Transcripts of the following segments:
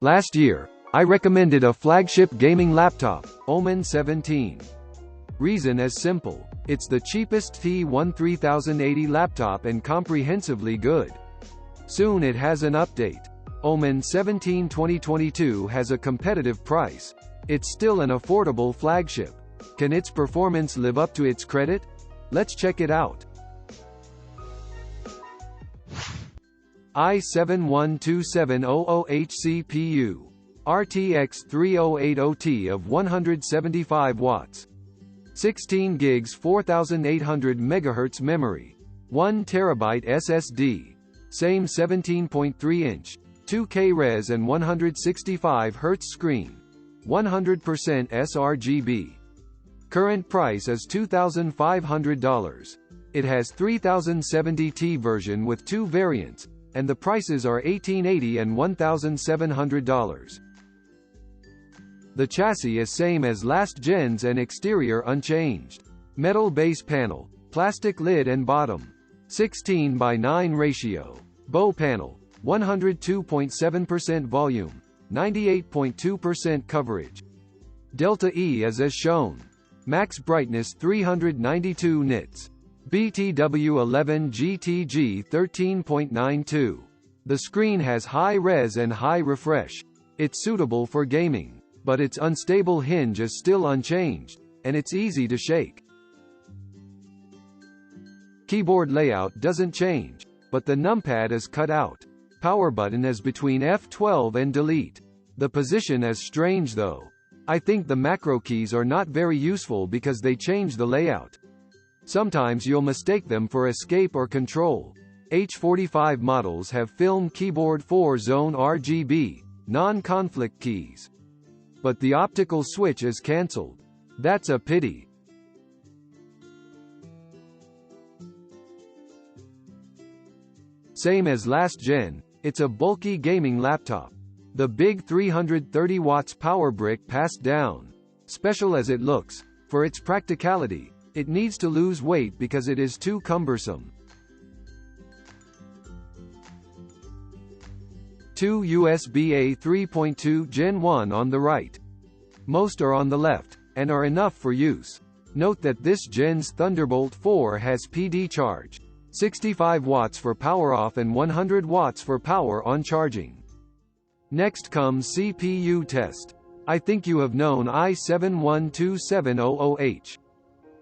Last year, I recommended a flagship gaming laptop, OMEN 17. Reason is simple. It's the cheapest T1 3080 laptop and comprehensively good. Soon it has an update. OMEN 17 2022 has a competitive price. It's still an affordable flagship. Can its performance live up to its credit? Let's check it out. i7-12700H CPU. RTX 3080Ti of 175 watts. 16 gigs 4800 MHz memory. 1 TB SSD. Same 17.3-inch. 2K res and 165 Hz screen. 100% sRGB. Current price is $2,500. It has 3070Ti version with 2 variants, and the prices are $1,880 and $1,700. The chassis is same as last gens and exterior unchanged. Metal base panel, plastic lid and bottom. 16:9 ratio. Bow panel, 102.7% volume, 98.2% coverage. Delta E is as shown. Max brightness 392 nits. BTW11 GTG 13.92. The screen has high res and high refresh. It's suitable for gaming, but its unstable hinge is still unchanged, and it's easy to shake. Keyboard layout doesn't change, but the numpad is cut out. Power button is between F12 and delete. The position is strange though. I think the macro keys are not very useful because they change the layout. Sometimes you'll mistake them for escape or control. H45 models have film keyboard 4-zone RGB, non-conflict keys. But the optical switch is cancelled. That's a pity. Same as last gen, it's a bulky gaming laptop. The big 330 watts power brick passed down. Special as it looks, for its practicality, it needs to lose weight because it is too cumbersome. 2 USB-A 3.2 Gen 1 on the right. Most are on the left, and are enough for use. Note that this gen's Thunderbolt 4 has PD charge. 65 watts for power off and 100 watts for power on charging. Next comes CPU test. I think you have known i7-12700H.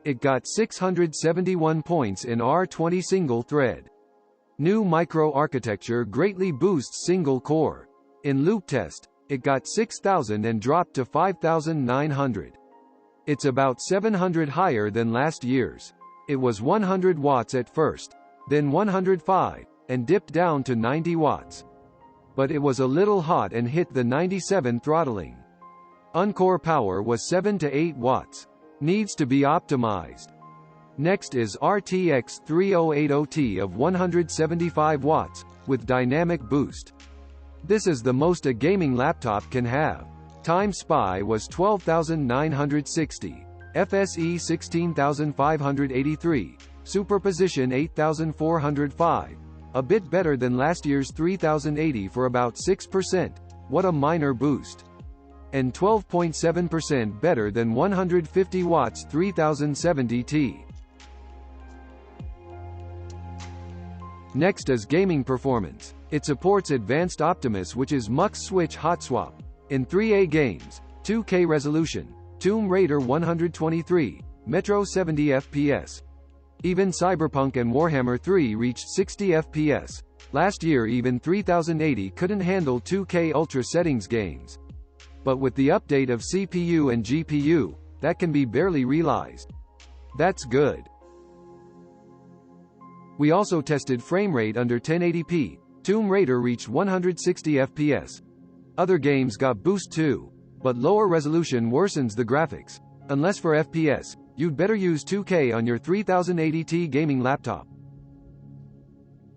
It got 671 points in R20 single thread. New micro architecture greatly boosts single core. In loop test, it got 6,000 and dropped to 5,900. It's about 700 higher than last year's. It was 100 watts at first, then 105, and dipped down to 90 watts. But it was a little hot and hit the 97 throttling. Encore power was 7 to 8 watts. Needs to be optimized. Next is RTX 3080Ti of 175 watts, with dynamic boost. This is the most a gaming laptop can have. Time SPI was 12,960, FSE 16,583, superposition 8,405. A bit better than last year's 3080 for about 6%, what a minor boost. And 12.7% better than 150 watts 3070Ti. Next is gaming performance. It supports advanced Optimus, which is Mux Switch Hot Swap. In 3A games, 2K resolution, Tomb Raider 123, Metro 70 FPS. Even Cyberpunk and Warhammer 3 reached 60 FPS. Last year even 3080 couldn't handle 2K Ultra settings games. But with the update of CPU and GPU, that can be barely realized. That's good. We also tested framerate under 1080p. Tomb Raider reached 160 FPS. Other games got boost too, but lower resolution worsens the graphics. Unless for FPS, you'd better use 2K on your 3080Ti gaming laptop.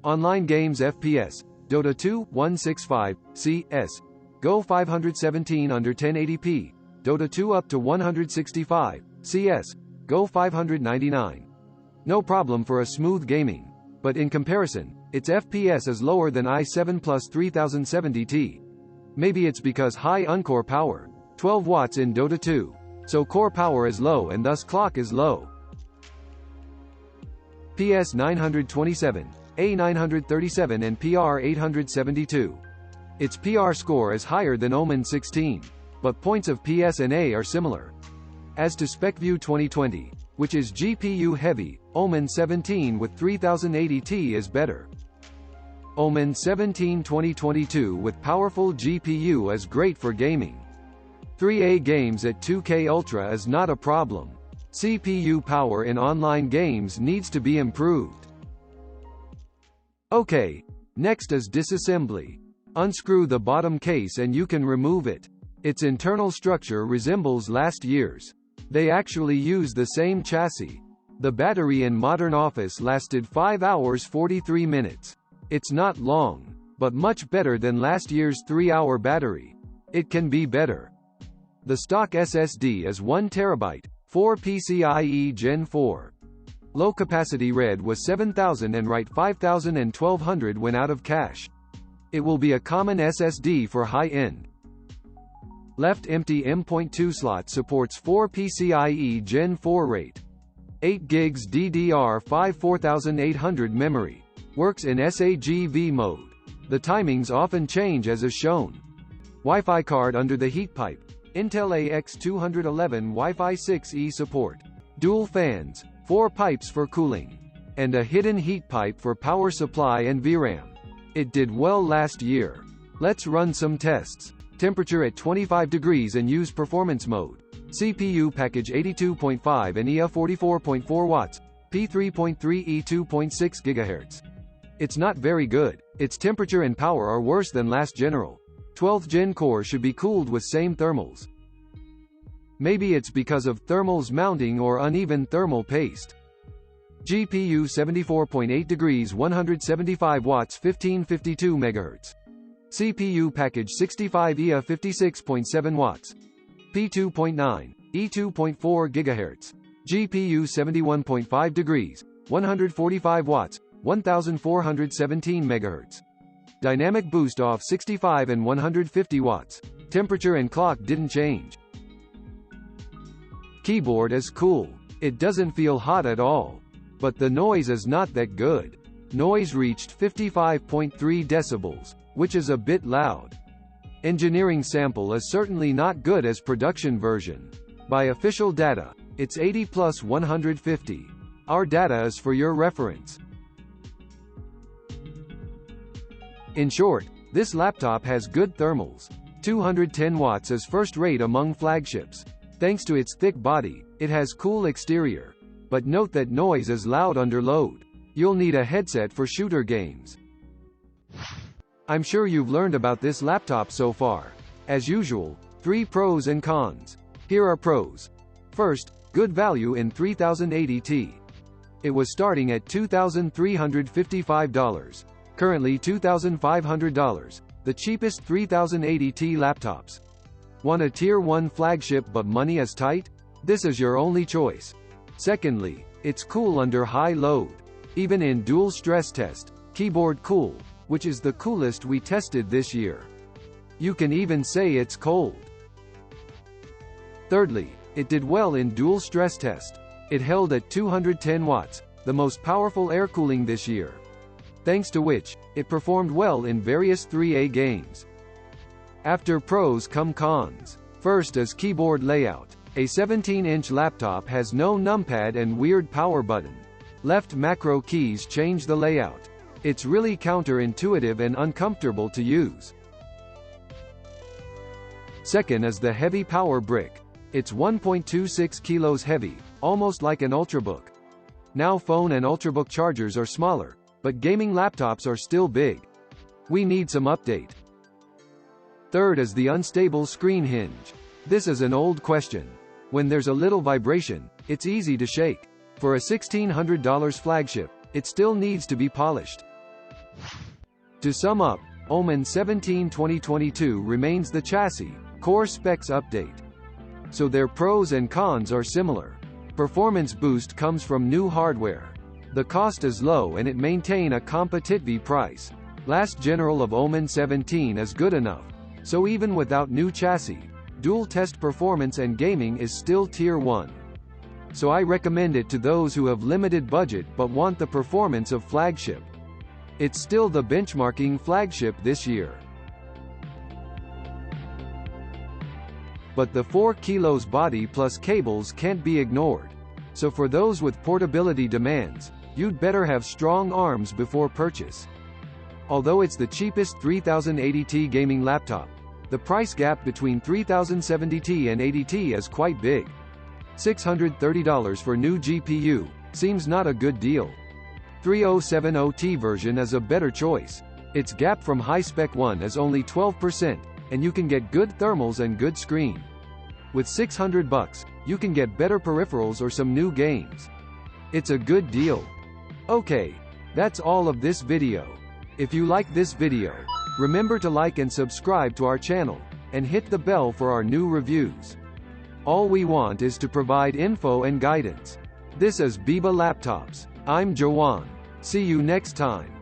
Online games FPS, Dota 2, 165, CS. Go 517 under 1080p, Dota 2 up to 165, CS. Go 599. No problem for a smooth gaming. But in comparison, its FPS is lower than i7 plus 3070Ti. Maybe it's because high uncore power, 12 watts in Dota 2, so core power is low and thus clock is low. PS 927, A 937 and PR 872. Its PR score is higher than OMEN 16, but points of PS and A are similar. As to SpecView 2020, which is GPU heavy, OMEN 17 with 3080Ti is better. OMEN 17 2022 with powerful GPU is great for gaming. 3A games at 2K Ultra is not a problem. CPU power in online games needs to be improved. Okay, next is disassembly. Unscrew the bottom case and you can remove it. Its internal structure resembles last year's. They actually use the same chassis. The battery in modern office lasted 5 hours 43 minutes. It's not long, but much better than last year's 3-hour battery. It can be better. The stock SSD is 1 TB, 4 PCIe Gen 4. Low capacity read was 7000 and write 5000 and 1200 when out of cache. It will be a common SSD for high-end. Left empty M.2 slot supports 4 PCIe Gen 4 rate. 8 gigs DDR5 4800 memory. Works in SAGV mode. The timings often change as is shown. Wi-Fi card under the heat pipe. Intel AX211 Wi-Fi 6E support. Dual fans, 4 pipes for cooling. And a hidden heat pipe for power supply and VRAM. It did well last year. Let's run some tests. Temperature at 25 degrees and use performance mode. CPU package 82.5 and IA 44.4 watts, P3.3E 2.6 GHz. It's not very good. Its temperature and power are worse than last general. 12th gen core should be cooled with same thermals. Maybe it's because of thermals mounting or uneven thermal paste. GPU 74.8 degrees 175 watts 1552 MHz. CPU package 65 IA 56.7 watts. P2.9, E2.4 GHz. GPU 71.5 degrees, 145 watts, 1417 MHz. Dynamic boost off 65 and 150 watts. Temperature and clock didn't change. Keyboard is cool. It doesn't feel hot at all. But the noise is not that good. Noise reached 55.3 decibels, which is a bit loud. Engineering sample is certainly not good as production version. By official data, it's 80 plus 150. Our data is for your reference. In short, this laptop has good thermals. 210 watts is first rate among flagships. Thanks to its thick body, it has cool exterior. But note that noise is loud under load. You'll need a headset for shooter games. I'm sure you've learned about this laptop so far. As usual, 3 pros and cons. Here are pros. First, good value in 3080Ti. It was starting at $2,355. Currently $2,500, the cheapest 3080Ti laptops. Want a tier 1 flagship but money is tight? This is your only choice. Secondly, it's cool under high load. Even in dual stress test, keyboard cool, which is the coolest we tested this year. You can even say it's cold. Thirdly, it did well in dual stress test. It held at 210 watts, the most powerful air cooling this year. Thanks to which, it performed well in various 3A games. After pros come cons. First is keyboard layout. A 17-inch laptop has no numpad and weird power button. Left macro keys change the layout. It's really counterintuitive and uncomfortable to use. Second is the heavy power brick. It's 1.26 kilos heavy, almost like an Ultrabook. Now phone and Ultrabook chargers are smaller, but gaming laptops are still big. We need some update. Third is the unstable screen hinge. This is an old question. When there's a little vibration, it's easy to shake. For a $1,600 flagship, it still needs to be polished. To sum up, OMEN 17 2022 remains the chassis, core specs update. So their pros and cons are similar. Performance boost comes from new hardware. The cost is low and it maintain a competitive price. Last general of OMEN 17 is good enough. So even without new chassis, dual test performance and gaming is still tier 1. So I recommend it to those who have limited budget but want the performance of flagship. It's still the benchmarking flagship this year. But the 4 kilos body plus cables can't be ignored. So for those with portability demands, you'd better have strong arms before purchase. Although it's the cheapest 3080Ti gaming laptop, the price gap between 3070Ti and 80Ti is quite big. $630 for new GPU seems not a good deal. 3070Ti version is a better choice. Its gap from high-spec one is only 12%, and you can get good thermals and good screen. With $600, you can get better peripherals or some new games. It's a good deal. Okay, that's all of this video. If you like this video, remember to like and subscribe to our channel, and hit the bell for our new reviews. All we want is to provide info and guidance. This is BIBA Laptops. I'm Jawan. See you next time.